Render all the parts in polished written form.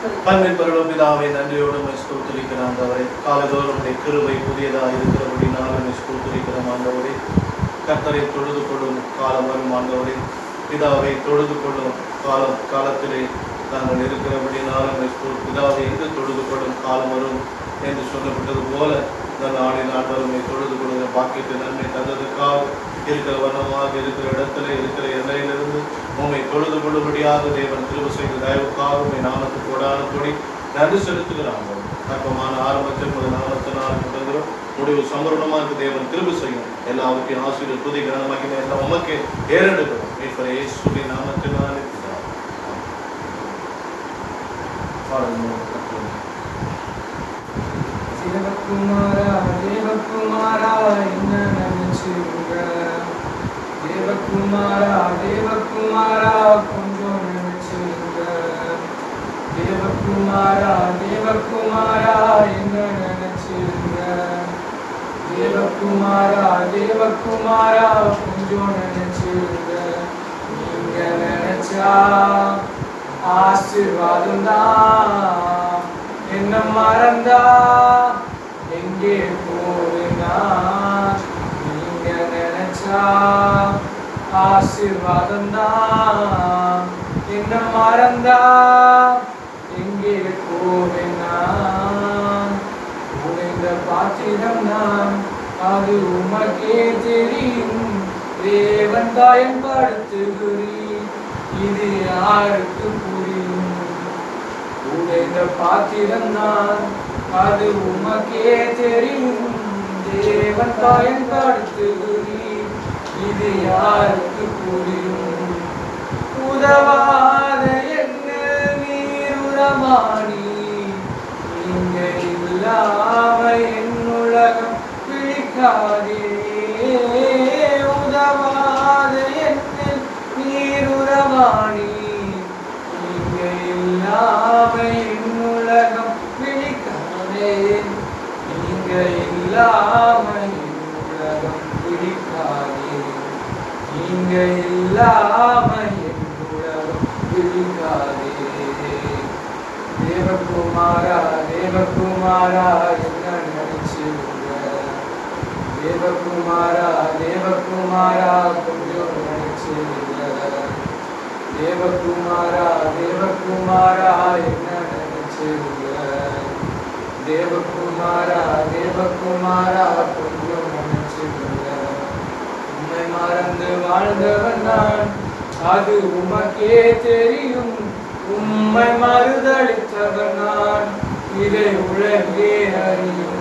பன்னின் பரலோபிதாவை நன்றியோடு ஸ்தோத்திரிக்கிற ஆண்டவரே, காலதோறும் கிருபை புதியதாக இருக்கிறபடினால் ஸ்தோத்திரிக்கிற ஆண்டவரே, கர்த்தரை தொழுது கொள்ளும் காலம் வரும் ஆண்டவரே, பிதாவை தொழுது கொள்ளும் காலத்திலே நாங்கள் இருக்கிறபடினாலும் பிதாவை எங்கு தொழுது கொள்ளும் காலம் வரும் என்று சொல்லப்பட்டது போல இந்த நாளில் ஆண்டவரை தொழுது கொள்ளுங்க பாக்கியத்தை நன்மை தந்ததுக்காக இருக்கிற வண்ணமாக இருக்கிற இடத்துல இருக்கிற எல்லையிலிருந்து உண்மை தொழுது கொள்ளும்படியாக தேவன் திரும்ப செய்த தயவுக்காக உண்மை நாமத்துக்கு கொடான கொடி நன்றி செலுத்துகிறாங்க. தர்ப்பமான ஆரம்பத்தில் முதல் நாமத்தினால் தொடங்குகிறோம், முடிவு சம்பூர்ணமாக தேவன் திரும்ப செய்யும். எல்லாவற்றையும் ஆசிரியர் புதிய கனமாக எல்லாம் உமக்கு ஏறெடுக்கிறோம். இயேசுவின் நாமத்தினால் தேவகுமாரா தேவகுமாரா என்ன நினைச்சுங்க, தேவகுமாரா தேவகுமாரா கொஞ்சம் நினைச்சுங்க, தேவகுமாரா தேவகுமாரா என்ன நினைச்சுங்க, தேவகுமாரா தேவகுமாரா கொஞ்சம் நினைச்சுங்க. நீங்க நினைச்சா ஆசீர்வாதம் தான், என்ன மறந்தா எங்கே போனா, நீங்க நினைச்சா ஆசீர்வாதம் தான், என்ன மறந்தா எங்கே போனா. உடைந்த பாத்திரம் நான், அது உமக்கே தெரியும், தேவன் பயன்படுத்துகிறீர், இது யாருக்கு புரியும். உடைந்த பாத்திரம் நான், அது உமக்கே தெரியும், தேவன் பயன்படுத்துகிறீர், இது யாருக்கு புரியும். உதவாத என்ன நீர் உறவாணி, நீங்க இல்லாம என் உலகம் பிடிக்காதே. உதவாத என்ன நீர் உறவாணி, நீங்க இல்லாம என் உலகம் பிடிக்காதே. நீங்க இல்லாம என் உலகம் பிடிக்காதே. நீங்க இல்லாம என் உலகம் பிடிக்காதே. தேவகுமாரா தேவகுமாரா என்ன நினைச்சுங்க, தேவகுமாரா தேவகுமாரா கொஞ்சம் நினைச்சுங்க, தேவகுமாரா தேவகுமாரா என்ன நினைச்சுங்க, தேவகுமாரா தேவகுமாரா கொஞ்சம் நினைச்சுங்க. உம்மை மறந்து வாழ்ந்தவன் நான், அது உமக்கே தெரியும், உம்மை மறுதளித்தவன் நான், இதை உலகே அறியும்.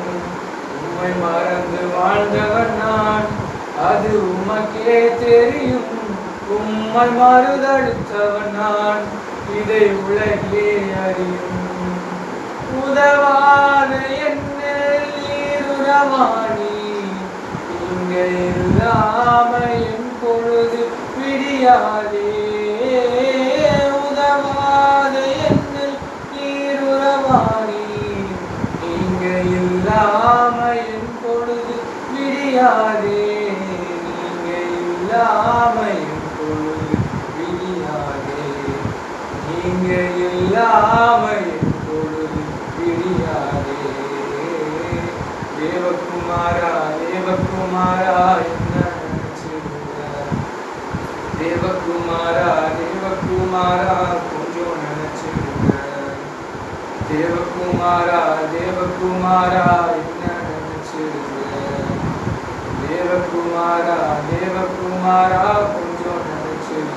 உம்மை மறந்து வாழ்ந்தவன் நான், அது உமக்கே தெரியும், உம்மை மறுதளித்தவன் நான், இதை உலகே அறியும். உதவாத என்னில் நீர் உறவாணி, நீங்க இல்லாம என் பொழுது விடியாதே. உதவாத என்னில் நீர் உறவாணி, நீங்க இல்லாம என் பொழுது விடியாதே. நீங்க இல்லாம என் பொழுது விடியாதே. நீங்க இல்லாம என் பொழுது விடியாதே. தேவகுமாரா தேவகுமாரா என்ன நினைச்சுங்க, தேவகுமாரா தேவகுமாரா கொஞ்சம் நினைச்சுங்க, தேவகுமாரா தேவகுமாரா என்ன நினைச்சுங்க, தேவகுமாரா தேவகுமாரா கொஞ்சம் நினைச்சுங்க.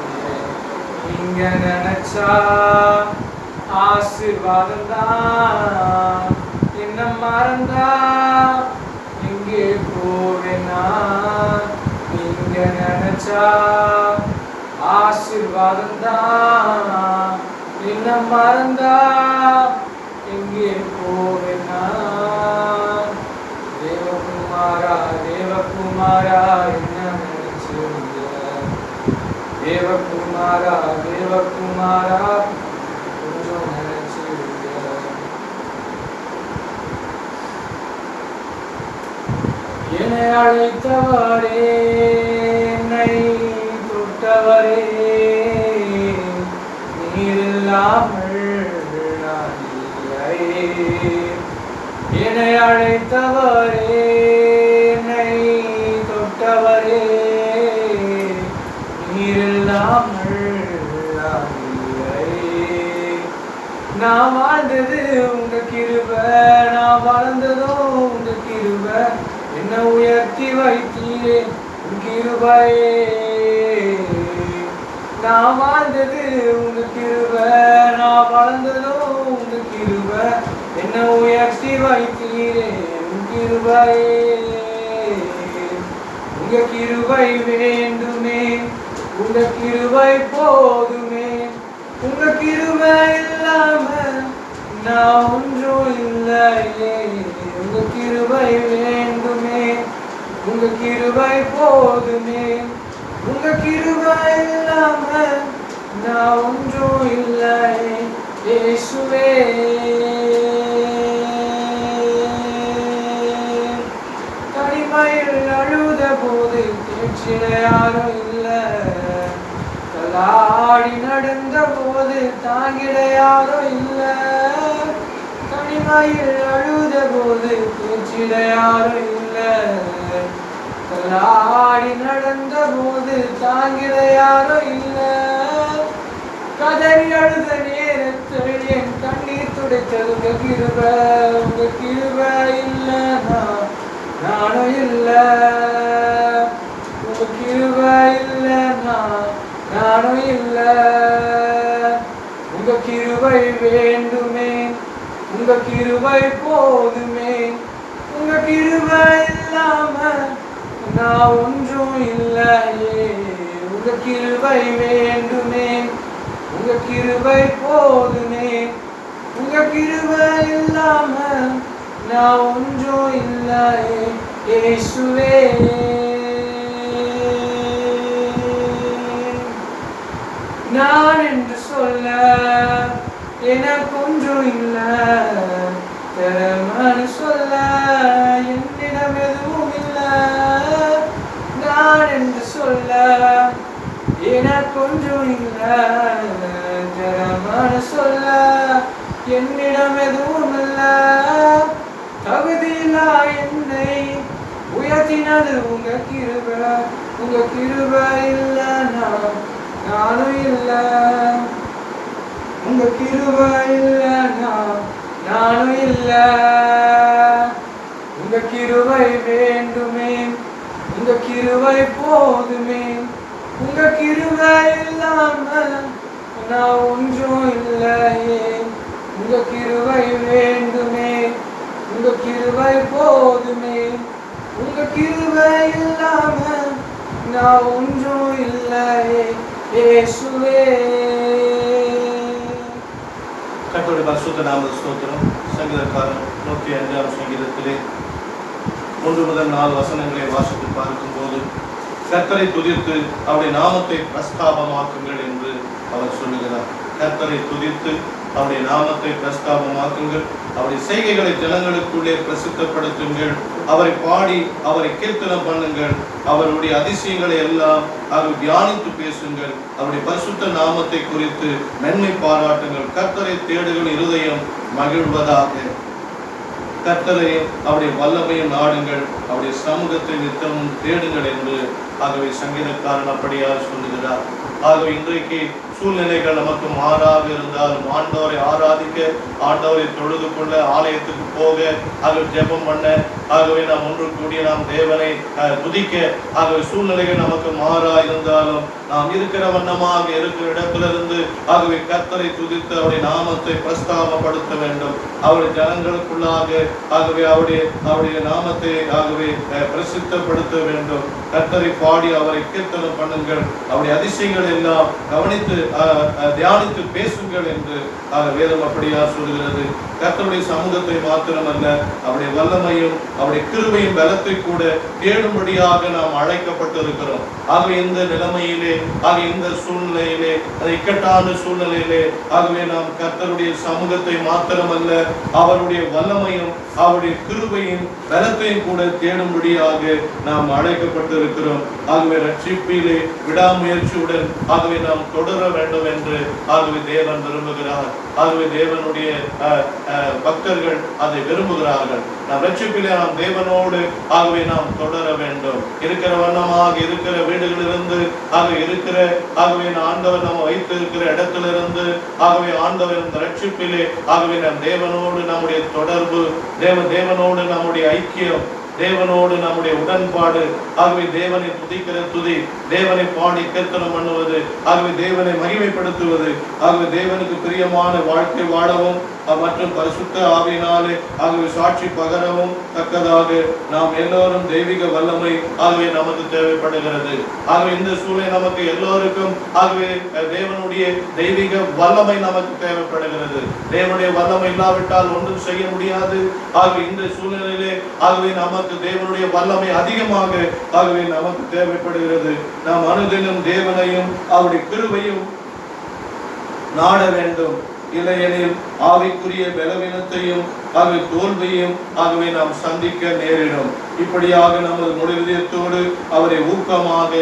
நீங்க நினைச்சா ஆசீர்வாதம் தான், என்ன மறந்தா எங்கே போவேனா. நீங்க நினைச்சா ஆசீர்வாதம் தான், என்ன மறந்தா எங்கே போவேனா. தேவகுமாரா தேவகுமாரா என்ன நினைச்சுங்க, தேவகுமாரா தேவகுமாரா கொஞ்சம் நினைச்சுங்க. என்னை அழைத்தவரே, என்னை தொட்டவரே, நீர் இல்லாமல் நான் அழைத்தவரே, என்னை தொட்டவரே, நீரில்லாமல் நான் இல்லை. நான் வாழ்ந்தது உங்க கிருபை, நான் வளர்ந்ததும் உங்க கிருபை, என்ன உயர்த்தி வைத்தீரே உன் கிருபையே. நான் வாழ்ந்தது உங்க கிருபை, நான் வளர்ந்ததும் உங்க கிருபை, என்ன உயர்த்தி வைத்தீரே உன் கிருபையே. உங்க கிருபை வேண்டுமே, உங்க கிருபை போதுமே, உங்க கிருபை இல்லாம நான் ஒன்றும் இல்லையே. உங்க கிருபை வேண்டுமே, உங்க கிருபை போதுமே, உங்க கிருபை இல்லாம நான் ஒன்றும் இல்லையே. இயேசுவே, தனிமையில் அழுத போது தேற்றிட யாரும் இல்லை, தள்ளாடி நடந்த போது தாங்கிட யாரும் இல்லை. தனிமையில் அழுத போது தேற்றிட யாரும் இல்லை, தள்ளாடி நடந்த போது தாங்கிட யாரும் இல்லை. கதறி அழுத நேரத்தில் என் கண்ணீர் துடைத்தது உங்க கிருபை, உங்க கிருபை இல்லைனா நானும் இல்லை. உங்க கிருபை இல்லைனா நானும் இல்லை. உங்க கிருபை வேண்டுமே, உங்க கிருபை போதுமே, உங்க கிருபை இல்லாம நான் ஒன்றும் இல்லையே. உங்க கிருபை வேண்டுமே, உங்க கிருபை போதுமே, உங்க கிருபை இல்லாம நான் ஒன்றும் இல்லையே. இயேசுவே, நான் என்று சொல்ல எனக்கு ஒன்றும் இல்லை, திறமனு சொல்ல என்னிடம் எதுவும் இல்லை. நான் என்று சொல்ல எனக்கு ஒன்றும் இல்லை, திறமனு சொல்ல என்னிடம் எதுவும் இல்லை. தகுதியில்லா என்னை உயர்த்தினது உங்க கிருபை, உங்க கிருபை இல்லைனா நானும் இல்லை. உங்க கிருபை இல்லைனா நானும் இல்லை. உங்க கிருபை வேண்டுமே, உங்க கிருபை போதுமே, உங்க கிருபை இல்லாம நான் ஒன்றும் இல்லையே. உங்க கிருபை வேண்டுமே, உங்க கிருபை போதுமே, உங்க கிருபை இல்லாம நான் ஒன்றும் இல்லையே. இயேசுவே. கர்த்தருடைய பரிசுத்த நாமத்துக்கு ஸ்தோத்திரம். சங்கீதக்காரன் 105ஆம் சங்கீதத்திலே 1 முதல் 4 வசனங்களை வாசித்து பார்க்கும்போது, கர்த்தரை துதித்து அவருடைய நாமத்தை பிரஸ்தாபமாக்குங்கள் என்று அவர் சொல்லுகிறார். கர்த்தரை துதித்து அவருடைய நாமத்தை பிரஸ்தாபமாக்குங்கள், அவருடைய செய்கைகளை ஜனங்களுக்குள்ளே பிரசித்தப்படுத்துங்கள், அவரை பாடி அவரை கீர்த்தனம் பண்ணுங்கள், அவருடைய அதிசயங்களை எல்லாம் அவர் தியானித்து பேசுங்கள், அவருடைய பரிசுத்த நாமத்தை குறித்து மென்மை பாராட்டுங்கள். கர்த்தரை தேடுகள் இருதயம் மகிழ்வதாக. கர்த்தரையும் அவருடைய வல்லமையும் நாடுங்கள், அவருடைய சமூகத்தை நித்தமும் தேடுங்கள் என்று ஆகவே சங்கீதக்காரன் அப்படியார் சொல்லுகிறார். ஆகவே இன்றைக்கு சூழ்நிலைகள் நமக்கு மாறாக இருந்தாலும் ஆண்டவரை ஆராதிக்க, ஆண்டவரை தொழுது கொள்ள, ஆலயத்துக்கு போக, ஆகவே ஜெபம் பண்ண, ஆகவே நாம் ஒன்று கூடிய நாம் தேவனை துதிக்க, ஆகவே சூழ்நிலைகள் நமக்கு மாறா இருந்தாலும் நாம் இருக்கிற வண்ணமாக இருக்கிற இடத்திலிருந்து ஆகவே கர்த்தரை துதித்து அவருடைய நாமத்தை பிரஸ்தாபப்படுத்த வேண்டும். அவருடைய ஜனங்களுக்குள்ளாக ஆகவே அவருடைய நாமத்தை ஆகவே பிரசித்தப்படுத்த வேண்டும். கர்த்தரை பாடி அவரை கீர்த்தனம் பண்ணுங்கள், அவருடைய அதிசயங்கள் எல்லாம் கவனித்து தியானித்து பேசுங்கள் என்று வேதம் அப்படியா சொல்கிறது. கர்த்தருடைய சமூகத்தை மாத்திரமல்ல, அவருடைய வல்லமையும் அவருடைய கிருபையும் பலத்தை கூட தேடும்படியாக நாம் அழைக்கப்பட்டிருக்கிறோம். ஆகவே இந்த நிலைமையிலே, ஆகவே இந்த சூழ்நிலையிலே, அந்த இக்கட்டான சூழ்நிலையிலே ஆகவே நாம் கர்த்தருடைய சமூகத்தை மாத்திரமல்ல, அவருடைய வல்லமையும் அவருடைய கிருபையின் பலத்தையும் கூட தேடும்படியாக நாம் அழைக்கப்பட்டிருக்கிறோம். ஆகவே ரட்சிப்பிலே விடாமுயற்சியுடன் ஆகவே நாம் தொடர வேண்டும் என்று ஆகவே தேவன் விரும்புகிறார். ஆகவே தேவனுடைய பக்தர்கள் அதை விரும்புகிறார்கள். நாம் ரட்சிப்பிலே நாம் தேவனோடு ஆகவே நாம் தொடர வேண்டும். இருக்கிற வண்ணமாக இருக்கிற வீடுகளிலிருந்து ஆகவே ஆண்டவர் நம்ம வைத்து இருக்கிற இடத்திலிருந்து ஆகவே ஆண்டவர் இந்த ரட்சிப்பிலே ஆகவே நம் தேவனோடு நம்முடைய தொடர்பு, தேவனோடு நம்முடைய ஐக்கியம், தேவனோடு நம்முடைய உடன்பாடு, ஆகவே தேவனை துதிக்கிற துதி, தேவனை பாடி கீர்த்தனம் பண்ணுவது, ஆகவே தேவனை மகிமைப்படுத்துவது, ஆகவே தேவனுக்கு பிரியமான வாழ்க்கை வாழவும் மற்றும் பரிசுத்த ஆவியினாலே ஆகவே சாட்சி பகரவும் தக்கதாக நாம் எல்லோரும் தெய்வீக வல்லமை ஆகவே நமக்கு தேவைப்படுகிறது. ஆகவே இந்த சூழலை நமக்கு எல்லோருக்கும் ஆகவே தேவனுடைய தெய்வீக வல்லமை நமக்கு தேவைப்படுகிறது. தேவனுடைய வல்லமை இல்லாவிட்டால் ஒன்றும் செய்ய முடியாது. ஆகவே இந்த சூழ்நிலையிலே ஆகவே நமக்கு தேவனுடைய வல்லமை அதிகமாக ஆகவே நமக்கு தேவைப்படுகிறது. நாம் அனுதினம் தேவனையும் அவருடைய கிருபையும் நாட வேண்டும். இல்லையெனில் ஆவிக்குரிய பலவீனத்தையும் ஆகவே தோல்வியும் ஆகவே நாம் சந்திக்க நேரிடும். இப்படியாக நமது முடிவியத்தோடு அவரை ஊக்கமாக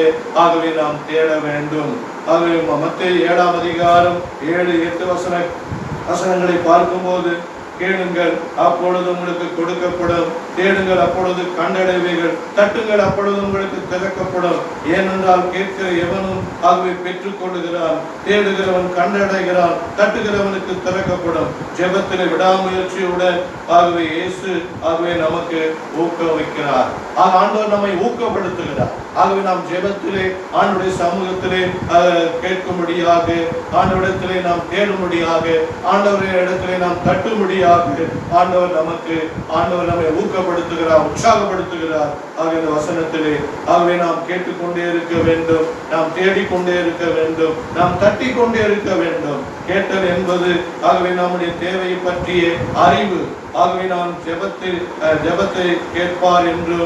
ஆகவே நாம் தேட வேண்டும். ஆகவே மத்தேயு 7ஆம் அதிகாரம் 7-8 வசனங்களை பார்க்கும்போது, கேளுங்கள் அப்பொழுது உங்களுக்கு கொடுக்கப்படும், தேடுங்கள் அப்பொழுது கண்டடைவீர்கள், தட்டுங்கள் அப்பொழுது உங்களுக்கு திறக்கப்படும். ஏனென்றால் கேட்கிற எவனும் ஆகவே பெற்றுக் கொள்ளுகிறான், தேடுகிறவன் கண்டடைகிறான், தட்டுகிறவனுக்கு திறக்கப்படும். ஜெபத்திலே விடாமுயற்சியுடன் ஆகவே இயேசு ஆகவே நமக்கு ஊக்குவிக்கிறார். ஆண்டவர் நம்மை ஊக்கப்படுத்துகிறார். ஆகவே நாம் ஜெபத்திலே ஆண்டவருடைய சமூகத்திலே கேட்கும்படியாக, ஆண்டவரிடத்திலே நாம் தேடும்படியாக, ஆண்டவருடைய இடத்திலே நாம் தட்டும்படியாக ஆண்டவர் நம்மை ஊக்கப்படுத்துகிறார், உற்சாகப்படுத்துகிறார். ஆக இந்த வசனத்திலே ஆகவே நாம் கேட்டுக்கொண்டே இருக்க வேண்டும், நாம் தேடிக்கொண்டே இருக்க வேண்டும், நாம் தட்டி கொண்டே இருக்க வேண்டும். கேட்டல் என்பது ஆகவே நம்முடைய தேவையை பற்றிய அறிவு. ஆகவே நாம் ஜெபத்தை கேட்பார் என்று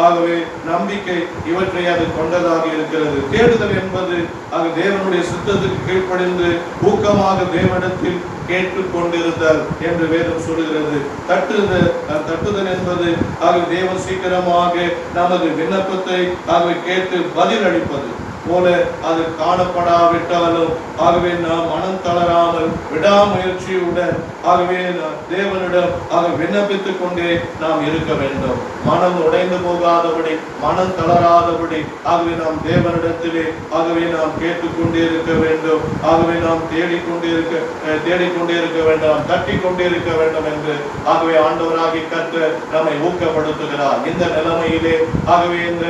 ஆகவே நம்பிக்கை இவற்றை அது கொண்டதாக இருக்கிறது. தேடுதல் என்பது அது தேவனுடைய சித்தத்துக்கு கீழ்ப்படிந்து ஊக்கமாக தேவனிடத்தில் கேட்டுக்கொண்டிருத்தல் என்று வேதம் சொல்கிறது. தட்டுதல் என்பது ஆகவே தேவன் சீக்கிரமாக நமது விண்ணப்பத்தை ஆகவே கேட்டு பதில் அளிப்பது போல அது காணப்படாவிட்டாலும் ஆகவே நாம் மனம் தளராமல் விடாமுயற்சியுடன் ஆகவே தேவனிடம் விண்ணப்பித்துக் கொண்டே நாம் இருக்க வேண்டும். மனம் உடைந்து போகாதபடி, மனம் தளராதபடி ஆகவே நாம் தேவனிடத்திலே ஆகவே நாம் கேட்டுக்கொண்டே இருக்க வேண்டும். ஆகவே நாம் தேடிக்கொண்டே இருக்க வேண்டும், தட்டி கொண்டே இருக்க வேண்டும் என்று ஆகவே ஆண்டவராகி கர்த்தர் நம்மை ஊக்கப்படுத்துகிறார். இந்த நிலைமையிலே ஆகவே இந்த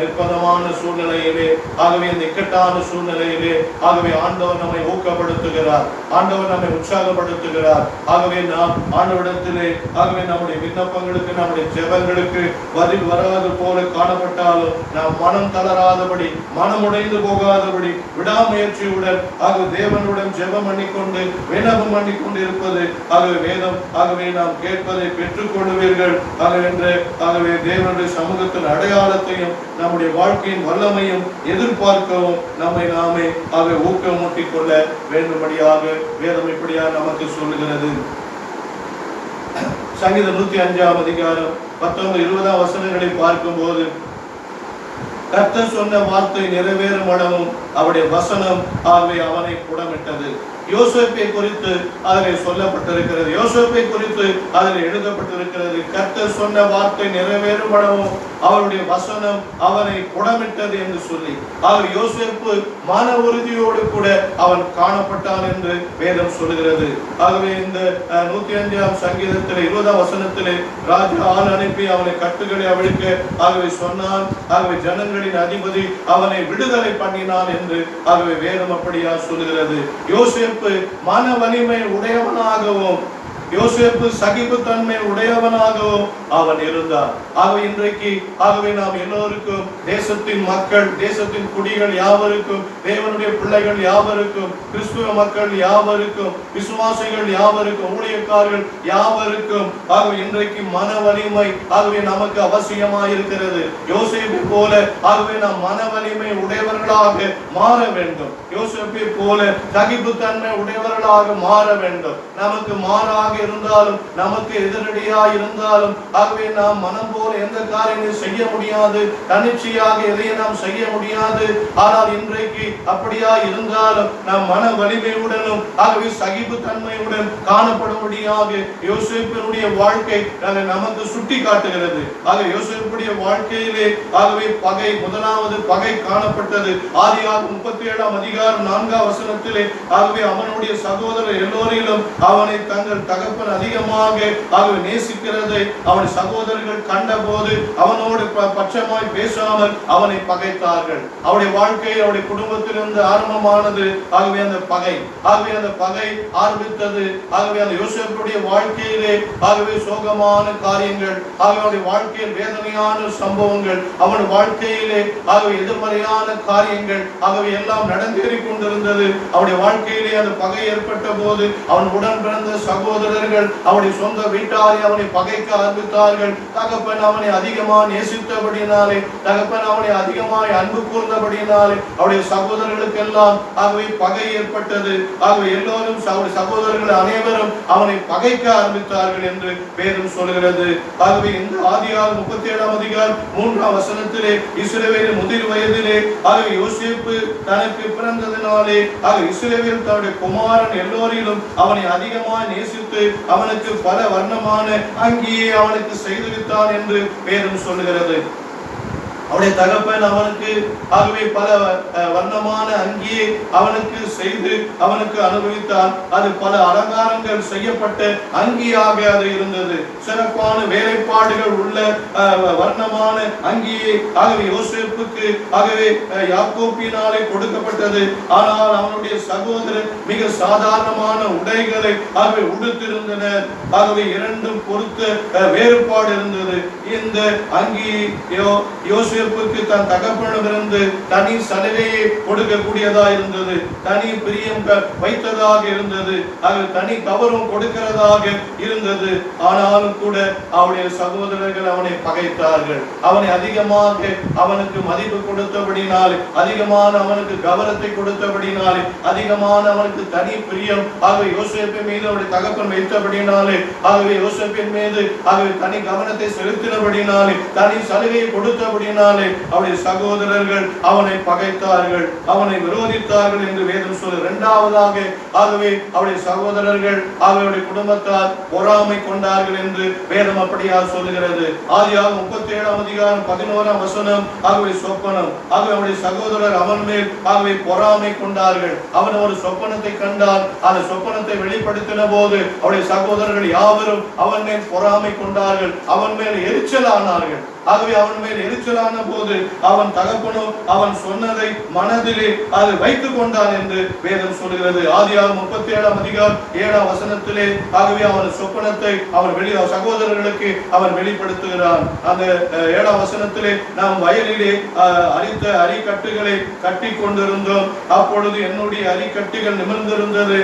நிர்பந்தமான சூழ்நிலையிலே ஆகவே இந்த இக்கட்டான சூழ்நிலையிலே ஆகவே ஆண்டவர் நம்மை ஊக்கப்படுத்துகிறார், ஆண்டவர் நம்மை உற்சாகப்படுத்துகிறார். ஆகவே நாம் ஆண்டவரிடத்திலே ஆகவே நம்முடைய விண்ணப்பங்களுக்கு, நம்முடைய ஜெபங்களுக்கு பதில் வராது போல காணப்பட்டாலும் நாம் மனம் தளராதபடி, மனம் உடைந்து போகாதபடி விடாமுயற்சியுடன் ஆகவே தேவனுடன் ஜெபம் பண்ணிக்கொண்டு விண்ணப்பம் பண்ணிக்கொண்டு இருப்பது ஆகவே வேதம் ஆகவே நாம் கேட்பதை பெற்றுக் கொள்வீர்கள் ஆகவே தேவனுடைய சமூகத்தின் அடையாளத்தையும் நம்முடைய வாழ்க்கையின் வல்லமையும் எதிர்பார்க்கவும் நம்மை நாமே ஆகவே ஊக்கமூட்டிக் கொள்ள வேண்டும்படியாக வேதம் இப்படியாக நமக்கு சொல்லுகிறது. சங்கீதம் 105ஆம் அதிகாரம் 19-20 வசனங்களை பார்க்கும்போது, கர்த்தர் சொன்ன வார்த்தை நிறைவேறும் அளவும் அவருடைய வசனம் ஆகவே அவனை புடமிட்டது. யோசேப்பை குறித்து அதில் சொல்லப்பட்டிருக்கிறது, யோசேப்பை குறித்து அதில் எழுதப்பட்டிருக்கிறது. கர்த்தர் சொன்ன வார்த்தை நிறைவேறும் அளவும் அவருடைய வசனம் அவனை புடமிட்டது என்று சொல்லி, அவர் யோசேப்பு மன உறுதியோடு கூட அவன் காணப்பட்டான் என்று வேதம் சொல்லுகிறது. ஆகவே இந்த 105ஆம் சங்கீதத்திலே 20ஆம் வசனத்திலே ராஜா ஆள் அனுப்பி அவனை கட்டுகளை அவிழ்க்க ஆகவே சொன்னான். ஆகவே ஜனங்களின் அதிபதி அவனை விடுதலை பண்ணினான் என்று ஆகவே வேதம் அப்படியா சொல்லுகிறது. யோசேப்பு மன வலிமை உடையவனாகவும், யோசேப்பு சகிப்புத்தன்மை உடையவனாகவும் அவன் இருந்தான். ஆகவே இன்றைக்கு ஆகவே நாம் எல்லோருக்கும், தேசத்தின் மக்கள், தேசத்தின் குடிகள் யாவருக்கும், தேவனுடைய பிள்ளைகள் யாவருக்கும், கிறிஸ்துவ மக்கள் யாவருக்கும், விசுவாசிகள் யாவருக்கும், ஊழியக்காரர்கள் யாவருக்கும் ஆகவே இன்றைக்கு மன வலிமை ஆகவே நமக்கு அவசியமாக இருக்கிறது. யோசேப்பை போல ஆகவே நாம் மன வலிமை உடையவர்களாக மாற வேண்டும். யோசேப்பை போல சகிப்புத்தன்மை உடையவர்களாக மாற வேண்டும். நமக்கு மாறாக இருந்தாலும் நமக்கு எதிரடியாக இருந்தாலும் ஆகவே நாம் மனம் போல எந்த காரியங்களை செய்ய முடியாது, தன்னிச்சையாக எதையும் நாம் செய்ய முடியாது. ஆனால் இன்றைக்கு அப்படியா இருந்தாலும் நாம் மன வலிமையுடனும் ஆகவே சகிப்பு தன்மையுடன் காணப்படும்படியாக யோசேப்பினுடைய வாழ்க்கை நமக்கு சுட்டி காட்டுகிறது. ஆக யோசேப்புடைய வாழ்க்கையிலே ஆகவே பகை, முதலாவது பகை காணப்பட்டது. ஆதியாகமம் 37ஆம் அதிகாரம் 4ஆம் வசனத்திலே ஆகவே அவனுடைய சகோதரர் எல்லோரிலும் அவனை தங்கள் தகப்பன் அதிகமாக ஆகவே நேசிக்கிறதை அவன் சகோதரர்கள் கண்டபோது அவனோடு பட்சமாய் பேசாமல் அவனை பகைத்தார்கள். அவருடைய வாழ்க்கை அவருடைய குடும்பத்திலிருந்து ஆரம்பமானது. ஆகவே அந்த பகை ஆரம்பித்தது. ஆகவே அந்த யோசேப்புடைய வாழ்க்கையிலே ஆகவே சோகமான காரியங்கள், ஆகவே வாழ்க்கையில் வேதனையான சம்பவங்கள், அவன் வாழ்க்கையிலே ஆகவே எதிர்மறையான காரியங்கள் ஆகவே எல்லாம் நடந்தேறிக் கொண்டிருந்தது. அவருடைய வாழ்க்கையிலே அந்த பகை ஏற்பட்ட போது அவன் உடன் பிறந்த சகோதரர்கள் அவனுடைய சொந்த வீட்டாரை அவனை பகைக்க ஆரம்பித்தார்கள். தகப்பன் அவனை அதிகமாக நேசித்தபடினாலே, தகப்பன் அவனை அதிகமாக அன்பு கூர்ந்தபடினாலே அவருடைய சகோதரர்களுக்கெல்லாம் ஆகவே பகை ஏற்பட்டது. ஆகவே எல்லோரும் அவருடைய சகோதரர்கள் அனைவரும் அவனை பகைக்க ஆரம்பித்தார்கள் என்று வேதம் சொல்கிறது. ஆகவே இந்த ஆதியாகமம் 37ஆம் அதிகாரம் 3ஆம் வசனத்திலே இஸ்ரவேலின் முதிர் வயதிலே ஆகவே யோசேப்பு தனக்கு பிறந்ததினாலே இஸ்ரவேல் தன்னுடைய குமாரன் எல்லோரிலும் அவனை அதிகமாக நேசித்து அவனுக்கு பல வர்ணமான அங்கியை அவனுக்கு செய்துவித்தான் என்று வேதம் சொல்லுகிறது. அவனுடைய தகப்பன் அவனுக்கு ஆகவே பல வர்ணமான அங்கியை அவனுக்கு செய்து அவனுக்கு அனுபவித்தான். அது பல அலங்காரங்கள் செய்யப்பட்ட அங்கியாக அது இருந்தது. சிறப்பான வேலைப்பாடுகள் உள்ள வர்ணமான அங்கியை ஆகவே யோசேப்புக்கு ஆகவே யாக்கோபினாலே கொடுக்கப்பட்டது. ஆனால் அவனுடைய சகோதரர் மிக சாதாரணமான உடைகளை ஆகவே உடுத்திருந்தனர். ஆகவே இரண்டும் பொறுத்த வேறுபாடு இருந்தது. இந்த அங்கி யோசேப்புக்கு தன் தகப்பனிடமிருந்து தனி சலுகையை கொடுக்கக்கூடியதா இருந்தது, தனி பிரியம் வைத்ததாக இருந்தது, அது தனி கவரம் கொடுக்கிறதாக இருந்தது. ஆனாலும் கூட அவனுடைய சகோதரர்கள் அவனை பகைத்தார்கள். அவனை அதிகமாக அவனுக்கு மதிப்பு கொடுத்தபடினாலே, அதிகமான அவனுக்கு கவனத்தை கொடுத்தபடினாலே, அதிகமான அவனுக்கு தனி பிரியம் ஆகவே யோசேப்பின் மீது அவருடைய தகப்பன் வைத்தபடினாலே, ஆகவே யோசேப்பின் மீது ஆகவே தனி கவனத்தை செலுத்தினபடினாலே, தனி சலுகையை கொடுத்தபடினாலே அவருடைய சகோதரர்கள் அவனை பகைத்தார்கள், அவனை விரோதித்தார்கள் என்று வேதம் சொல்லுகிறது. இரண்டாவதாக ஆகவே அவருடைய சகோதரர்கள் அவருடைய குடும்பத்தார் பொறாமை கொண்டார்கள் என்று வேதம் அப்படியா சொல்லுகிறது. ஆதியாகமம் 37ஆம் அதிகாரம் 11ஆம் வசனம் ஆகவே சொப்பனம், ஆகவே அவருடைய சகோதரர் அவன் மேல் ஆகவே பொறாமை கொண்டார்கள். அவன் ஒரு சொப்பனத்தை கண்டான். அந்த சொப்பனத்தை வெளிப்படுத்தின போது அவருடைய சகோதரர்கள் யாவரும் அவன் மேல் பொறாமை கொண்டார்கள், அவன் மேல் எரிச்சல் ஆனார்கள். ஆகவே அவன் மேல் எரிச்சலான போது அவன் தகப்பனோ அவன் சொன்னதை மனதிலே அது வைத்துக் கொண்டான் என்று வேதம் சொல்கிறது. ஆதியாகமம் 37ஆம் அதிகாரம் 7ஆம் வசனத்திலே ஆகவே அவன் சொப்பனத்தை அவன் சகோதரர்களுக்கு அவன் வெளிப்படுத்துகிறான். அந்த 7ஆம் வசனத்திலே நாம் வயலிலே அரித்த அரிக்கட்டுகளை கட்டி கொண்டிருந்தோம், அப்பொழுது என்னுடைய அரிக்கட்டுகள் நிமிர்ந்திருந்தது,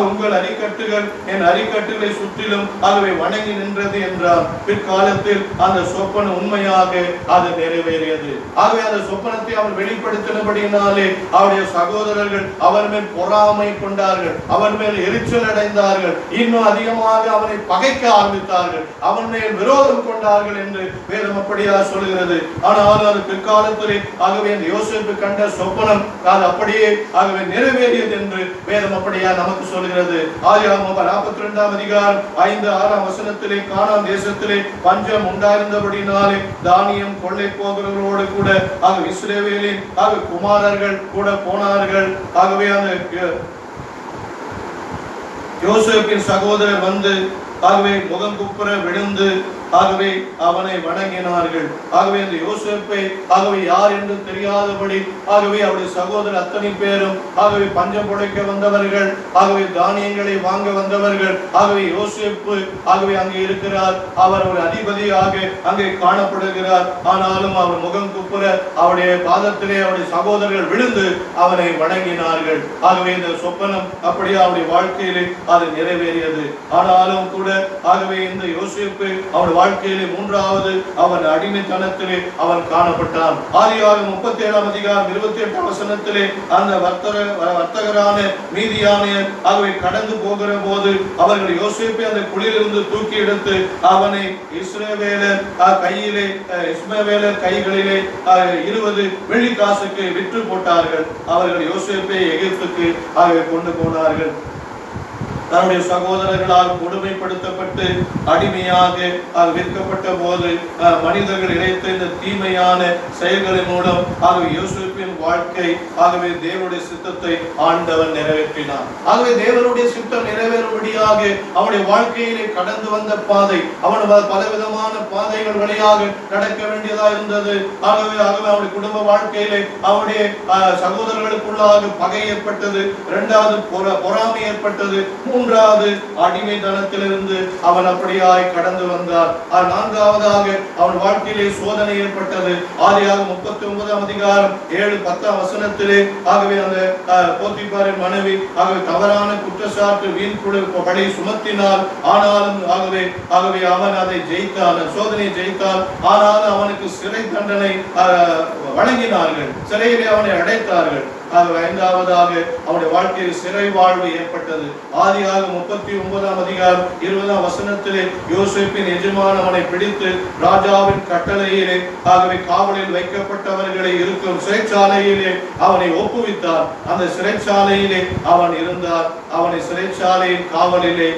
உங்கள் அரிக்கட்டுகள் என் அரிக்கட்டுகளை சுற்றிலும் ஆகவே வணங்கி நின்றது என்றார். பிற்காலத்தில் அந்த சொப்பனம் உண்மையாக அது நிறைவேறியது. ஆகவே அந்த சொப்பனத்தை அவன் வெளிப்படுத்தினபடியினாலே அவருடைய சகோதரர்கள் அவன் மேல் பொறாமை கொண்டார்கள், அவன் மேல் எரிச்சல் அடைந்தார்கள், இன்னும் அதிகமாக அவனை பகைக்க ஆரம்பித்தார்கள், அவன் மேல் விரோதம் கொண்டார்கள் என்று வேதம் அப்படியா சொல்கிறது. ஆனால் அது பிற்காலத்திலே ஆகவே அந்த யோசேப்பு கண்ட சொப்பனம் அது அப்படியே ஆகவே நிறைவேறியது என்று வேதம் அப்படியா நமக்கு சொல்கிறது. ஆதியாகமம் 42ஆம் அதிகாரம் 5-6ஆம் வசனத்திலே கானான் தேசத்திலே பஞ்சம் உண்டாயிருந்தபடினாலே தானியம் கொள்ளை போகிறவர்களோடு கூட இஸ்ரவேலின் குமாரர்கள் கூட போனார்கள். ஆகவே அந்த யோசேப்பின் சகோதரர் வந்து ஆகவே முகம் குப்புற விழுந்து ஆகவே அவனை வணங்கினார்கள். ஆகவே இந்த யோசேப்பை ஆகவே யார் என்று தெரியாதபடி ஆகவே அவருடைய சகோதரர் அத்தனை பேரும் ஆகவே பஞ்சம் புடைக்க வந்தவர்கள், ஆகவே தானியங்களை வாங்க வந்தவர்கள். ஆகவே யோசேப்பு ஆகவே அங்கே இருக்கிறார், அவர் ஒரு அதிபதியாக அங்கே காணப்படுகிறார். ஆனாலும் அவர் முகம் குப்புற அவருடைய பாதத்திலே அவருடைய சகோதரர்கள் விழுந்து அவனை வணங்கினார்கள். ஆகவே இந்த சொப்பனம் அப்படியே அவருடைய வாழ்க்கையிலே அது நிறைவேறியது. ஆனாலும் கூட ஆகவே இந்த யோசேப்பு அவருடைய வாழ்க்கையிலே மூன்றாவது அவன் அடிமைத்தனத்திலே அவன் காணப்பட்டான். ஆதியாகமம் 37:28 அந்த வர்த்தகரான மீதியானியர் ஆகவே கடந்து போகிற போது அவர்கள் யோசேப்பை அந்த குழியிலிருந்து தூக்கி எடுத்து அவனை இஸ்மவேலர் கைகளிலே 20 வெள்ளிக்காசுக்கு விற்று போட்டார்கள். அவர்கள் யோசேப்பை எகிப்துக்கு கொண்டு போனார்கள். தன்னுடைய சகோதரர்களால் கொடுமைப்படுத்தப்பட்டு அடிமையாக விற்கப்பட்ட போது மனிதர்கள் இழைத்த இந்த தீமையான செயல்களின் மூலம் யோசேப்பின் வாழ்க்கை தேவனுடைய சித்தத்தை ஆண்டவன் நிறைவேற்றினார். ஆகவே தேவனுடைய சித்தம் நிறைவேறும்படியாக அவனுடைய வாழ்க்கையிலே கடந்து வந்த பாதை, அவன் பலவிதமான பாதைகள் வழியாக நடக்க வேண்டியதா இருந்தது. ஆகவே அவனுடைய குடும்ப வாழ்க்கையிலே அவனுடைய சகோதரர்களுக்குள்ளாக பகை ஏற்பட்டது. இரண்டாவது பொறாமை ஏற்பட்டது. மூன்றாவது அடிமைத்தனத்திலிருந்து அவன் அப்படியாய் கடந்து வந்தார். நான்காவதாக அவன் வாழ்க்கையிலே சோதனை ஏற்பட்டது. ஆதியாகமம் 39:7-10 ஆகவே அந்த போத்திபாரின் மனைவி தவறான குற்றச்சாட்டு வீண் பழி சுமத்தினார். ஆனாலும் ஆகவே அவன் அதை ஜெயித்தான், சோதனையை ஜெயித்தான். ஆனாலும் அவனுக்கு சிறை தண்டனை வழங்கினார்கள், சிறையிலே அவனை அடைத்தார்கள். ஐந்தாவதாக அவனுடைய வாழ்க்கையில் சிறை வாழ்வு ஏற்பட்டது. ஆதியாகமம் 39:20 யோசேப்பின் எஜமான் அவனை பிடித்து ராஜாவின் கட்டளையிலே காவலில் வைக்கப்பட்டவர்களை இருக்கும் சிறைச்சாலையிலே அவனை ஒப்புவித்தார். அந்த சிறைச்சாலையிலே அவன் இருந்தார். அவனை சிறைச்சாலையின் காவலிலே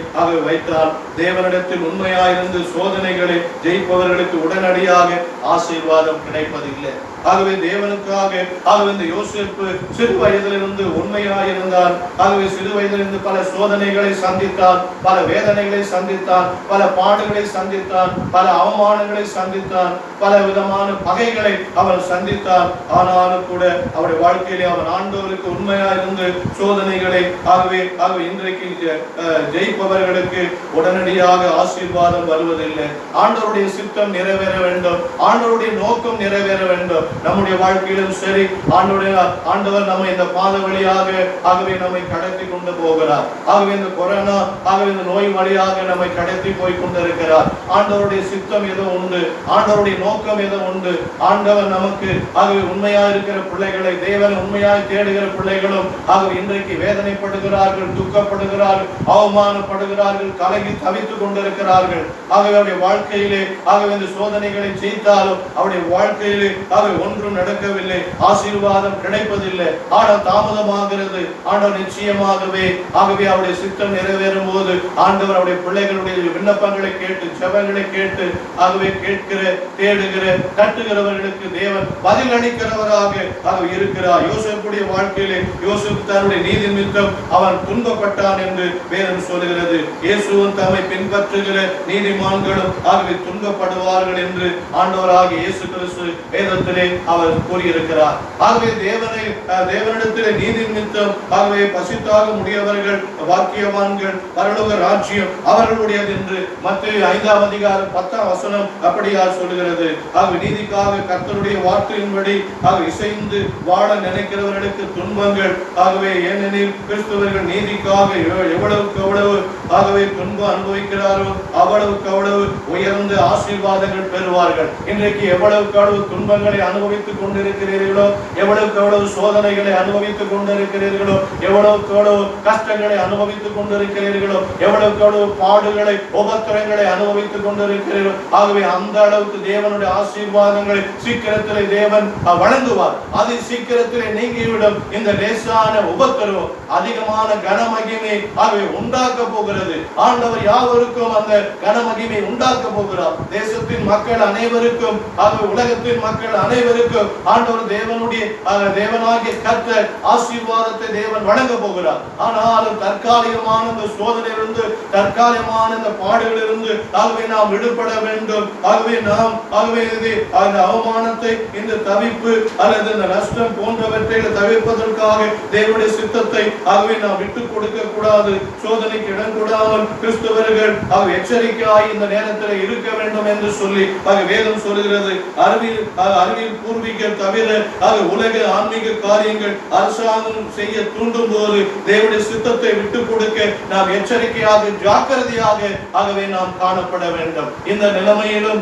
வைத்தார். தேவனிடத்தில் உண்மையாயிருந்து சோதனைகளை ஜெயிப்பவர்களுக்கு உடனடியாக ஆசீர்வாதம் கிடைப்பதில்லை. ஆகவே தேவனுக்காக இந்த யோசேப்பு சிறு வயதிலிருந்து உண்மையாயிருந்தார். ஆகவே சிறு வயதிலிருந்து பல சோதனைகளை சந்தித்தான், பல வேதனைகளை சந்தித்தான், பல பாடுகளை சந்தித்தான், பல அவமானங்களை சந்தித்தான், பல விதமான பகைகளை அவன் சந்தித்தான். ஆனாலும் கூட அவருடைய வாழ்க்கையிலே அவன் ஆண்டவருக்கு உண்மையாயிருந்து சோதனைகளை இன்றைக்கு ஜெயிப்பவர்களுக்கு உடனடியாக ஆசீர்வாதம் வருவதில்லை. ஆண்டவருடைய சித்தம் நிறைவேற வேண்டும், ஆண்டவருடைய நோக்கம் நிறைவேற வேண்டும். நம்முடைய வாழ்க்கையிலும் சரி, ஆண்டவர் நம்மை இந்த பாத வழியாக நம்மை கடத்தி கொண்டு போகிறார். ஆகவே இந்த கொரோனா இந்த நோய் வழியாக நம்மை கடத்தி போய் கொண்டிருக்கிறார். ஆண்டவருடைய சித்தம் ஏதோ உண்டு, ஆண்டவருடைய நோக்கம் ஏதோ உண்டு. ஆண்டவர் நமக்கு உண்மையா இருக்கிற பிள்ளைகளை, தேவன் உண்மையாய் தேடுகிற பிள்ளைகளும் இன்றைக்கு வேதனைப்படுகிறார்கள், துக்கப்படுகிறார்கள், அவமானப்படுகிறார்கள், கலங்கி தவித்துக் கொண்டிருக்கிறார்கள். ஆகவே அவருடைய வாழ்க்கையிலே இந்த சோதனைகளை ஜெயித்தாலும் அவருடைய வாழ்க்கையிலே ஒன்றும் நடக்கவில்லை, ஆசீர்வாதம் கிடைப்பதில்லை. ஆனால் தாமதமாகிறது. ஆண்டவர் நிச்சயமாகவே அவருடைய சித்தம் நிறைவேறும் போது ஆண்டவர் அவருடைய பிள்ளைகளுடைய விண்ணப்பங்களை கேட்டு, ஜெபங்களை கேட்டு கேட்கிற, தேடுகிற, தட்டுகிறவர்களுக்கு தேவன் பதில் அளிக்கிறவராக இருக்கிறார். யோசேப்புடைய வாழ்க்கையிலே யோசேப்பு தன்னுடைய நீதி நிமித்தம் அவன் துன்பப்பட்டான் என்று வேதம் சொல்கிறது. இயேசுவும் தம்மை பின்பற்றுகிற நீதிமான்களும் துன்பப்படுவார்கள் என்று ஆண்டவராகிய இயேசு கிறிஸ்து வேதத்திலே அவர் கூறியிருக்கிறார். ஆகவே தேவனிடத்திலே நீதி நிமித்தம் பசித்தாக முடியவர்கள் பாக்கியவான்கள், பரலோக ராஜ்யம் அவர்களுடையது என்று மத்தேயு 5:10 அப்படியா சொல்கிறது. நீதிக்காக கர்த்தருடைய வார்த்தையின்படி இசைந்து வாழ நினைக்கிறவர்களுக்கு துன்பங்கள். ஏனெனில் கிறிஸ்தவர்கள் நீதிக்காக எவ்வளவுக்கு எவ்வளவு துன்பம் அனுபவிக்கிறாரோ அவ்வளவுக்கு அவ்வளவு உயர்ந்த ஆசீர்வாதங்கள் பெறுவார்கள். இன்றைக்கு எவ்வளவுக்கு அவ்வளவு துன்பங்களை அனுபவித்துக் கொண்டிருக்கிறீர்களோ, எவ்வளவுக்கு எவ்வளவு சோதனைகளை அனுபவித்துக் கொண்டிருக்கிறீர்களோ, எவ்வளவுக்கு எவ்வளவு கஷ்டங்களை அனுபவித்துக் கொண்டிருக்கிறீர்களோ, எவ்வளவுக்கு எவ்வளவு பாடுகளை, உபத்திரங்களை அனுபவித்துக் கொண்டிருக்கிறீர்களோ, ஆகவே அந்த அளவுக்கு தேவனுடைய ஆசீர்வாதங்களை சீக்கிரத்திலே தேவன் வழங்குவார். அது சீக்கிரத்திலே நீங்கிவிடும். இந்த லேசான உபத்திரவம் அதிகமான கனமகிமை உண்டாக்க போகிறது. ஆண்டவர் யாவருக்கும் அந்த கனமகிமை உண்டாக்க போகிறார். தேசத்தின் மக்கள் அனைவருக்கும், உலகத்தின் மக்கள் அனைவருக்கும் ஆண்டவர் தேவனாகிய கர்த்தர் ஆசீர்வாதத்தை தேவன் வழங்க போகிறார். ஆனாலும் தற்காலிகமான இந்த சோதனையிலிருந்து, தற்காலிகமான இந்த பாடுகளிலிருந்து நாம் விடுபட வேண்டும். நாம் அந்த அவமானத்தை, இந்த தவிப்பு அல்லது இந்த நஷ்டம் போன்றவற்றை தவிர்ப்பதற்காக தேவனுடைய சித்தத்தை நாம் விட்டுக் கொடுக்க கூடாது. சோதனைக்கு இடம் கூடாமல் கிறிஸ்தவர்கள் எச்சரிக்கையாய் இந்த நேரத்தில் இருக்க வேண்டும் என்று சொல்லி வேதம் சொல்லி சொல்லுகிறது. அறிவியல் பூர்வீகர் தவிர உலக ஆன்மீக காரியங்கள் அரசாங்கம் செய்ய தூண்டும் போது தேவனுடைய சித்தத்தை விட்டு கொடுக்க நாம் எச்சரிக்கையாக ஜாக்கிரதையாக ஆகவே நாம் காணப்பட வேண்டும். இந்த நிலைமையிலும்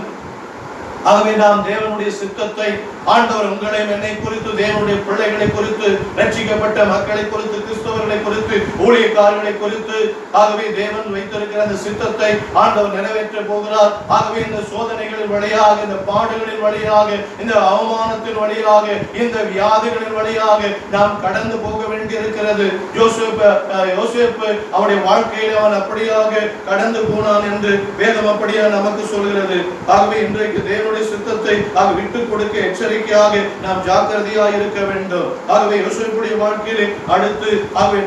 ஆகவே நாம் தேவனுடைய சித்தத்தை, ஆண்டவர் உங்களை என்னை குறித்து, தேவனுடைய பிள்ளைகளை குறித்து, ரட்சிக்கப்பட்ட மக்களை குறித்து, கிறிஸ்தவர்களை குறித்து, ஊழியக்காரர்களை குறித்து ஆகவே தேவன் வைத்திருக்கிற அந்த சித்தத்தை ஆண்டவர் நிறைவேற்ற போகிறார். ஆகவே இந்த சோதனைகளின் வழியாக, இந்த பாடுகளின் வழியாக, இந்த அவமானத்தின் வழியாக, இந்த வியாதிகளின் வழியாக நாம் கடந்து போக வேண்டியிருக்கிறது. யோசேப்பு அவருடைய வாழ்க்கையில் அவன் அப்படியாக கடந்து போனான் என்று வேதம் அப்படியாக நமக்கு சொல்கிறது. ஆகவே இன்றைக்கு தேவனுடைய சித்தத்தை விட்டு கொடுக்க எச்சரிக்கையாக நாம் ஜாக்கிரதையாக இருக்க வேண்டும். ஆகவே யோசேப்புடைய வாழ்க்கையிலே அடுத்து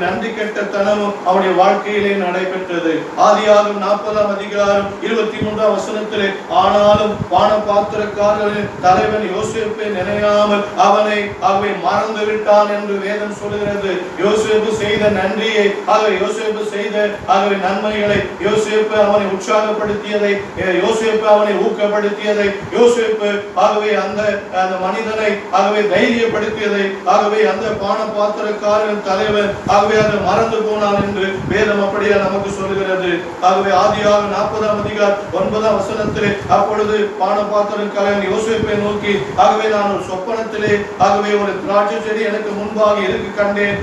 நன்றி கெட்டத்தனமும் அவருடைய வாழ்க்கையிலே நடைபெற்றது. ஆதியாகமம் 40ஆம் அதிகாரம் 23ஆம் வசனத்திலே, ஆனாலும் பானபாத்திரக்காரர்களின் தலைவன் யோசேப்பை நினையாமல் அவனை மறந்து விட்டான் என்று வேதம் சொல்கிறது. யோசேப்பு செய்த நன்றியை, யோசேப்பு செய்த நன்மைகளை, யோசேப்பு அவனை உற்சாகப்படுத்தியதை, யோசேப்பு அவனை ஊக்கப்படுத்தியதை, யோசேப்பு அந்த மனிதனை தைரியப்படுத்தியதை, அந்த பானபாத்திரக்காரன் தலைவர் அதை மறந்து போனான் என்று வேதம் அப்படியே நமக்கு சொல்கிறது. ஆதியாகமம் 40ஆம் அதிகாரம் 9ஆம் வசனத்திலே, அப்பொழுது பானபாத்திரக்காரன் யோசேப்பை நோக்கி, நான் ஒரு சொப்பனத்திலே ஒரு திராட்சை செடி எனக்கு முன்பாக இருக்கு கண்டேன்.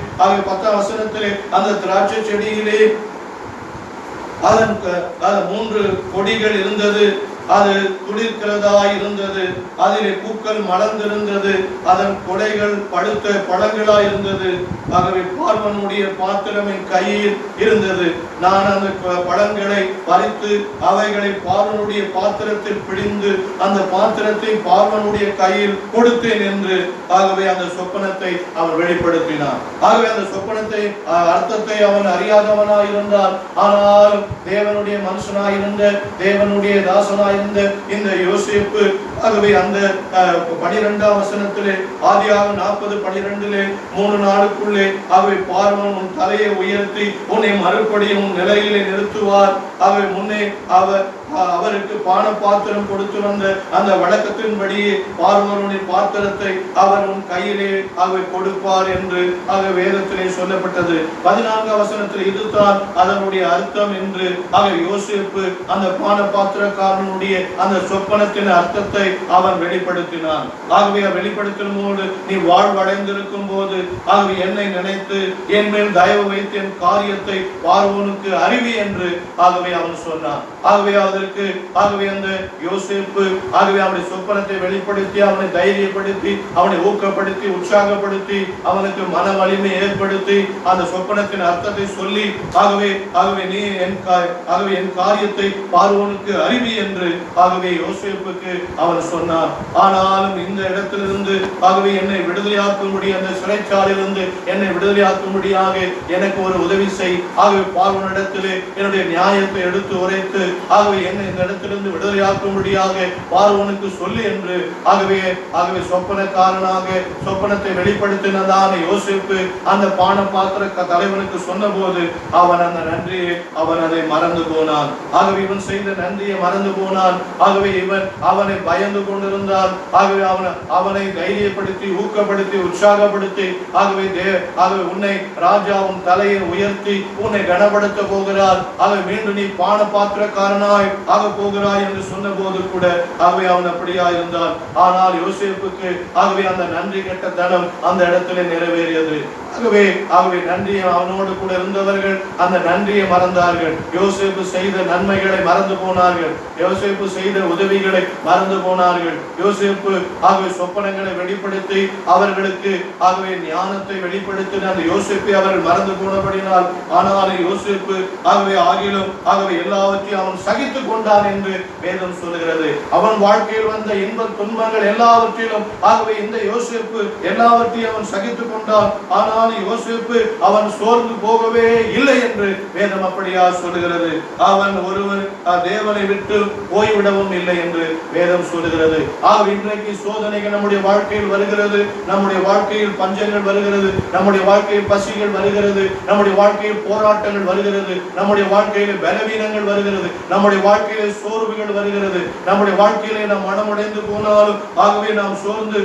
10ஆம் வசனத்திலே, அந்த திராட்சை செடியிலே அதன் 3 கொடிகள் இருந்தது, அது துளிர்க்கிறதாய் இருந்தது, அதிலே பூக்கள் மலர்ந்திருந்தது, அதன் கொடைகள் பழுத்த பழங்களாய் இருந்தது. ஆகவே பார்வனுடைய பாத்திரம் என் கையில் இருந்தது. நான் அந்த பழங்களை பறித்து அவைகளை பார்வனுடைய பாத்திரத்தில் பிடிந்து அந்த பாத்திரத்தை பார்வனுடைய கையில் கொடுத்தேன் என்று அந்த சொப்பனத்தை அவன் வெளிப்படுத்தினான். ஆகவே அந்த சொப்பனத்தை அர்த்தத்தை அவன் அறியாதவனாய் இருந்தான். ஆனால் தேவனுடைய மனுஷனாய் இருந்த, தேவனுடைய தாசனாய் இருந்த இந்த யோசேப்பு அந்த 12ஆம் வசனத்திலே, ஆதியாகமம் 40:12 3 நாளுக்குள்ளே பார்வன் உன் தலையை உயர்த்தி உன்னை மறுபடியும் நிலையிலே நிறுத்துவார். முன்னே அவருக்கு பானபாத்திரம் கொடுத்து வந்த அந்த வழக்கத்தின்படியே பார்வனுடைய பாத்திரத்தை அவர் உன் கையிலே கொடுப்பார் என்று வேதத்திலே சொல்லப்பட்டது. 14ஆம் வசனத்தில் இதுதான் அதனுடைய அர்த்தம் என்று யோசேப்பு அந்த பானபாத்திரக்காரனுடைய அந்த சொப்பனத்தின் அர்த்தத்தை அவன் வெளிப்படுத்தினான். ஆகவே வெளிப்படுத்தும் போது, நீ வாழ்வடைந்திருக்கும் போது என்னை நினைத்து என் மேல் தயவு வைத்து என் காரியத்தை பார்வோனுக்கு அறிவி என்று அவன் சொன்னான். அதற்கு அந்த யோசேப்பு அவனுடைய சொப்பனத்தை வெளிப்படுத்தி அவனை தைரியப்படுத்தி அவனை ஊக்கப்படுத்தி உற்சாகப்படுத்தி அவனுக்கு மன வலிமை ஏற்படுத்தி அந்த சொப்பனத்தின் அர்த்தத்தை சொல்லி நீ என் காரியத்தை பார்வோனுக்கு அறிவி என்று யோசேப்புக்கு அவன் சொன்னான். ஆனாலும் இந்த இடத்திலிருந்து என்னை விடுதலையாக்கும்படி, அந்த சிறைச்சாலையிலிருந்து என்னை விடுதலையாக்கும்படியாக எனக்கு ஒரு உதவி செய். பார்வோனிடத்திலே என்னுடைய நியாயத்தை எடுத்து உரைத்து என்னை இந்த இடத்திலிருந்து விடுதலையாக்கும்படியாக பார்வோனுக்கு சொல்லு என்று சொப்பனக்காரனாக சொப்பனத்தை வெளிப்படுத்தினதான யோசேப்பு அந்த பானபாத்திர தலைவனுக்கு சொன்ன போது அவன் அந்த நன்றியை அதை மறந்து போனான். இவன் செய்த நன்றியை மறந்து போனான். இவன் அவனை பயந்து கொண்டிருந்தான். அவனை தைரியப்படுத்தி ஊக்கப்படுத்தி உற்சாகப்படுத்தி உன்னை ராஜா உன் தலையை உயர்த்தி உன்னை கனப்படுத்த போகிறார், மீண்டும் நீ பானபாத்திரக்காரனாய் போகிறாய் என்று சொன்ன போது கூட அவன் அப்படியா இருந்தான். ஆனால் யோசேப்புக்கு அந்த நன்றி கெட்ட தனம் அந்த இடத்திலே நிறைவேறியது. நன்றியை அவனோடு கூட இருந்தவர்கள் அந்த நன்றியை மறந்தார்கள். யோசேப்பு செய்த நன்மைகளை மறந்து போனார்கள். யோசேப்பு செய்த உதவிகளை மறந்து போனார்கள். யோசேப்பு சொப்பனங்களை வெளிப்படுத்தி அவர்களுக்கு ஞானத்தை வெளிப்படுத்தின அந்த யோசேப்பை அவர்கள் மறந்து போனபடினால், ஆனாலும் யோசேப்பு ஆகிலும் எல்லாவற்றையும் அவன் சகித்துக் கொண்டான் என்று வேதம் சொல்லுகிறது. அவன் வாழ்க்கையில் வந்த இன்ப துன்பங்கள் எல்லாவற்றிலும் இந்த யோசேப்பு எல்லாவற்றையும் அவன் சகித்துக் கொண்டான். ஆனால் யோசேப்பு அவன் சோர்ந்து போகவே இல்லை என்று வேதம் அப்படியா சொல்லுகிறது. அவன் ஒருவர் தேவனை விட்டு போய்விடவும் இல்லை என்று வேதம் சொல்லுகிறது. பயன்படுத்துகிறது. ஆகவே இன்றைக்கு சோதனைகள் நம்முடைய வாழ்க்கையில் வருகிறது, நம்முடைய வாழ்க்கையில் பஞ்சங்கள் வருகிறது, நம்முடைய வாழ்க்கையில் பசிகள் வருகிறது, நம்முடைய வாழ்க்கையில் போராட்டங்கள் வருகிறது, நம்முடைய வாழ்க்கையில பலவீனங்கள் வருகிறது, நம்முடைய வாழ்க்கையில சோர்வுகள் வருகிறது, நம்முடைய வாழ்க்கையிலே நாம் மனமுடைந்து போனாலும் ஆகவே நாம் சோர்ந்து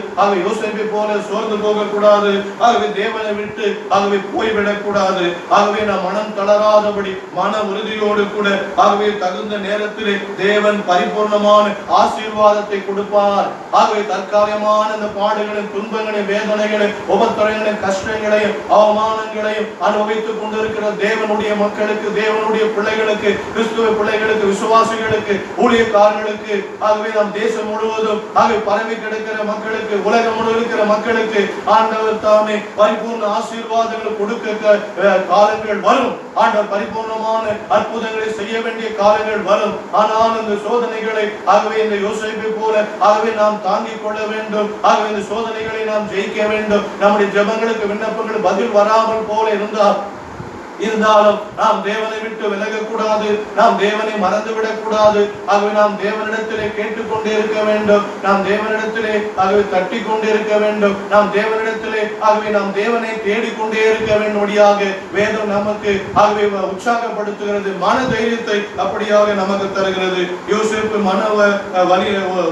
யோசேப்பை போல சோர்ந்து போக கூடாது. ஆகவே தேவனை விட்டு போய்விடக் கூடாது. ஆகவே நாம் மனம் தளராதபடி மன உறுதியோடு கூட ஆகவே தகுந்த நேரத்திலே தேவன் பரிபூர்ணமான ஆசீர்வாதத்தை கொடுப்பார். ஆகவே தற்காலிகமான இந்த பாடுகளின் துன்பங்களையும் வேதனைகளையும் உபத்திரங்களையும் கஷ்டங்களையும் அவமானங்களையும் அனுபவித்துக் கொண்டிருக்கிற தேவனுடைய மக்களுக்கு, தேவனுடைய பிள்ளைகளுக்கு, கிறிஸ்துவ பிள்ளைகளுக்கு, விசுவாசிகளுக்கு, ஊழியக்காரர்களுக்கு, ஆகவே நம் தேசம் முழுவதும் ஆகவே பரவி கிடக்கிற மக்களுக்கு, உலகம் முழுவதும் இருக்கிற மக்களுக்கு ஆண்டவர் தாமே பரிபூர்ண ஆசீர்வாதங்கள் கொடுக்க காலங்கள் வரும். ஆண்டவர் பரிபூர்ணமான அற்புதங்களை செய்ய வேண்டிய காலங்கள் வரும். ஆனால் இந்த சோதனைகளை ஆகவே இந்த யோசேப்பை போல ஆகவே நாம் தாங்கிக் கொள்ள வேண்டும். ஆகவே இந்த சோதனைகளை நாம் ஜெயிக்க வேண்டும். நம்முடைய ஜெபங்களுக்கு விண்ணப்பங்கள் பதில் வராமல் போல இருந்தாலும் நாம் தேவனை விட்டு விலகக்கூடாது, நாம் தேவனை மறந்துவிடக் கூடாது. ஆகவே நாம் தேவனிடத்திலே கேட்டுக்கொண்டே இருக்க வேண்டும், நாம் தேவனிடத்திலே ஆகவே தட்டி கொண்டே இருக்க வேண்டும், நாம் தேவனிடத்திலே ஆகவே நாம் தேவனை தேடிக்கொண்டே இருக்க வேண்டும்படியாக வேதம் நமக்கு ஆகவே உற்சாகப்படுத்துகிறது, மன தைரியத்தை அப்படியாக நமக்கு தருகிறது. யோசேப்பு மன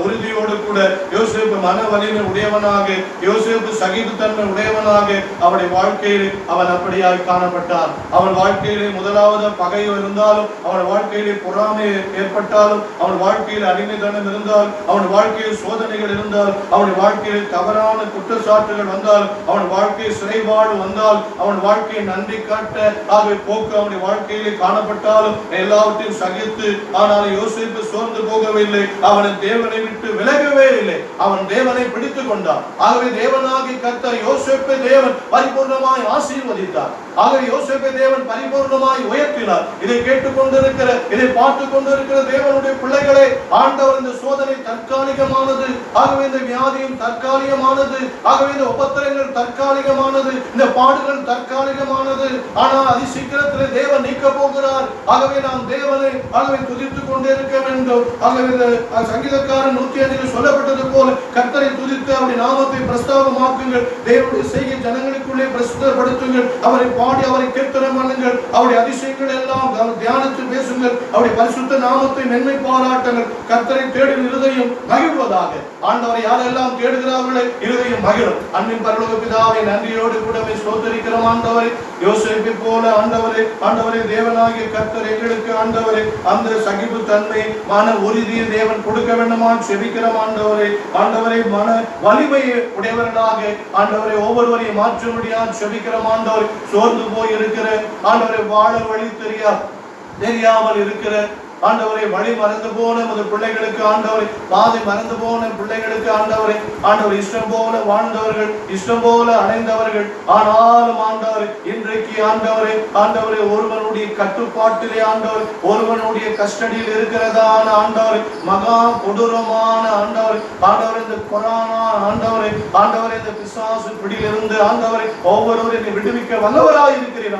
உறுதியோடு கூட யோசேப்பு மன வலிமை உடையவனாக, யோசேப்பு சகிப்புத்தன்மை உடையவனாக அவருடைய வாழ்க்கையில் அவன் அப்படியாக காணப்பட்டார். அவன் வாழ்க்கையிலே முதலாவது பகை இருந்தாலும், அவன் வாழ்க்கையிலே பொறாமை ஏற்பட்டாலும், அவன் வாழ்க்கையில் அடிமைத்தனம் இருந்தால், அவன் வாழ்க்கையில் சோதனைகள் இருந்தால், அவன் வாழ்க்கையில் தவறான குற்றச்சாட்டுகள் வந்தால், அவன் வாழ்க்கையில் சிறைபாடு வந்தால், அவன் வாழ்க்கையை நன்றி காட்ட ஆகவே போக்கு அவனுடைய வாழ்க்கையிலே காணப்பட்டாலும் எல்லாவற்றையும் சகித்து, ஆனால் யோசேப்பு சோர்ந்து போகவில்லை. அவன் தேவனை விட்டு விலகவே இல்லை, அவன் தேவனை பிடித்துக் கொண்டான். ஆகவே தேவனாகி கர்த்தர் யோசேப்பை தேவன் பரிபூர்ணமாய் ஆசீர்வதித்தார். ஆகவே யோசேப்பை தேவன் பரிபூர்ணமாய் உயர்த்தினார். இதை கேட்டுக்கொண்டிருக்கிற, இதை பார்த்துக் கொண்டிருக்கிற தேவனுடைய பிள்ளைகளே, ஆண்டவர் இந்த சோதனை தற்காலிகமானது, ஆகவே இந்த வியாதியும் தற்காலிகமானது, ஆகவே இந்த உபத்திரங்கள் தற்காலிகமானது, இந்த பாடுகள் தற்காலிகமானது. ஆனால் அதிசீக்கிரத்தில் தேவன் நீக்க போகிறார். ஆகவே நாம் தேவனை ஆகவே துதித்துக் கொண்டே இருக்க வேண்டும். ஆகவே சங்கீதக்காரன் 105 சொல்லப்பட்டது போல கர்த்தரை துதித்து அவருடைய நாமத்தை பிரஸ்தாபமாக்குங்கள், தேவனுடைய செய்கை ஜனங்களுக்குள்ளே பிரசுத்தப்படுத்துங்கள், அவரை பாடி அவரை கீர்த்தனம் பண்ணுங்கள், அவருடைய அதிசயங்கள் எல்லாம் தியானித்து பேசுங்கள், அவருடைய பரிசுத்த நாமத்தை மென்மை பாராட்டுங்கள். கர்த்தரை தேடும் இருதயம் மகிழ்வதாக. ஆண்டவரை யாரெல்லாம் தேடுகிறார்களே இருதயம் மகிழும். அன்பின் பரலோக பிதாவை நன்றியோடு கூடவே ஸ்தோத்திரிக்கிறோம். ஆண்டவரை யோசேப்பை போல ஆண்டவரே தேவனாகிய கர்த்தர் எங்களுக்கு ஆண்டவரே அந்த சகிப்பு தன்மை மன உறுதியை தேவன் கொடுக்க வேண்டுமா செபிக்கிறோம். ஆண்டவரை மன வலிமையை உடையவர்களாக ஆண்டவரை ஒவ்வொருவரையும் மாற்ற முடியாது செபிக்கிறோம். ஆண்டவரை சோர்ந்து போய் இருக்கிற ஆண்டவரை வாழ வழி தெரியாமல் இருக்கிற ஆண்டவரை வழி மறந்து போன பிள்ளைகளுக்கு, ஆண்டவரை பாதை மறந்து போன பிள்ளைகளுக்கு ஆண்டவர் இஷ்டம் போல வாழ்ந்தவர்கள், இஷ்டம் போல அடைந்தவர்கள், ஆனாலும் ஆண்டவர் இன்றைக்கு ஆண்டவரை ஒருவனுடைய கட்டுப்பாட்டிலே ஆண்டவர் ஒருவனுடைய கஸ்டடியில் இருக்கிறதான ஆண்டவர் மகா கொடூரமான ஆண்டவர் இந்த கொரோனா ஆண்டவரை இந்த பிசாசு பிடியிலிருந்து ஆண்டவரை ஒவ்வொருவரையும் விடுவிக்க வல்லவராய் இருக்கிறீர்.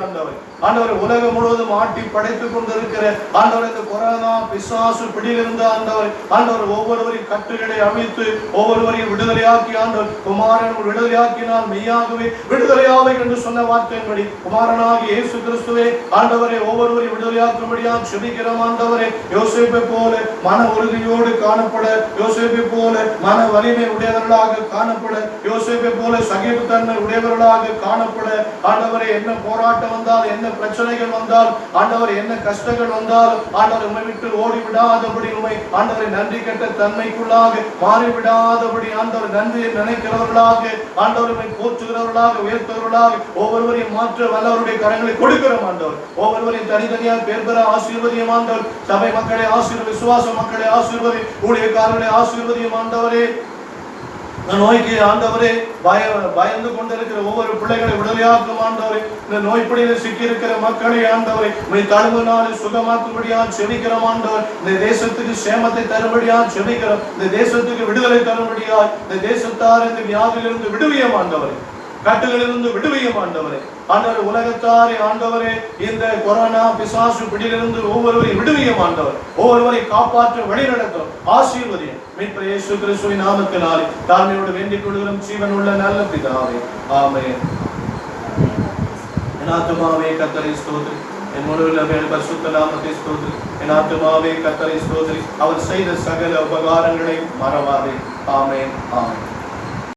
ஆண்டவர் உலகம் முழுவதும் ஆட்டி படைத்துக் கொண்டிருக்கிற ஆண்டவர் இந்த கொரோனா பிசாசு பிடியிலிருந்து ஆண்டவர் ஒவ்வொருவரையும் கட்டுகளை அமைத்து ஒவ்வொருவரையும் விடுதலையாக்கி குமாரன் விடுதலையாக்கினால் மெய்யாகவே விடுதலையாவை என்று சொன்ன வார்த்தையின்படி குமாரனாகி இயேசு கிறிஸ்துவே ஆண்டவரை ஒவ்வொருவரையும் விடுதலையாக்கும்படியாக செபிக்கிறோம். ஆண்டவரை யோசேப்பை போல மன உறுதியோடு காணப்பட, யோசேப்பை போல மன வலிமை உடையவர்களாக காணப்பட, யோசேப்பை போல சகிப்புத்தன்மை உடையவர்களாக காணப்பட, ஆண்டவரை என்ன போராட்டம் வந்தால், என்ன பிரச்சனைகள் வந்தால், ஆண்டவர் என்ன கஷ்டங்கள் வந்தால், ஆண்டவர் உண்மை விட்டு ஓடி விடாதபடி, உண்மை ஆண்டவரை நன்றி கெட்ட தன்மைக்குள்ளாக மாறிவிடாதபடி, ஆண்டவர் நன்றியை நினைக்கிறவர்களாக, ஆண்டவரை போற்றுகிறவர்களாக, உயர்த்தவர்களாக ஒவ்வொருவரையும் மாற்ற வல்லவருடைய கரங்களை கொடுக்கிறோம். ஆண்டவர் ஒவ்வொருவரையும் தனித்தனியாக பேர் பெற ஆசீர்வதியும். ஆண்டவர் சபை மக்களை விசுவாச மக்களை ஆசீர்வதி, ஊழியக்காரர்களை ஆசீர்வதியும். ஆண்டவரே நோய்க்கு ஆண்டவரே பயந்து கொண்டிருக்கிற ஒவ்வொரு பிள்ளைகளை விடுதலையாக்கும். ஆண்டவரே இந்த நோய்படியில் சிக்கி இருக்கிற மக்களை ஆண்டவரை தழும்பு நாளை சுகமாக்கும்படியாக செபிக்கிறோம். ஆண்டவர் இந்த தேசத்துக்கு சேமத்தை தரும்படியாக செபிக்கிறோம். இந்த தேசத்துக்கு விடுதலை தரும்படியாக இந்த தேசத்தார் இந்த வியாதியிலிருந்து விடுவியும். ஆண்டவரை கட்டுகளிலிருந்து விடுவியும் ஆண்டவரே. ஆண்டவர் உலகத்தாரே ஆண்டவரே, இந்த கொரோனா பிசாசு பிடியிலிருந்து ஒவ்வொருவரையும் விடுவியும் ஆண்டவர். ஒவ்வொருவரை காப்பாற்ற வழிநடத்தும் ஆசீர்வதியும். மீட்பர் இயேசு கிறிஸ்துவின் நாமத்தினாலே தாழ்மையோடு வேண்டிக் கொள்கிறோம் ஜீவனுள்ள நல்ல பிதாவே, ஆமென். என் ஆத்துமாவே கர்த்தரை ஸ்தோத்திரி, என் முழுவதும் பரிசுத்த நாமத்தை ஸ்தோத்திரி. என் ஆத்துமாவே கர்த்தரை ஸ்தோத்திரி, அவர் செய்த சகல உபகாரங்களை மறவாதே. ஆமென், ஆமென்.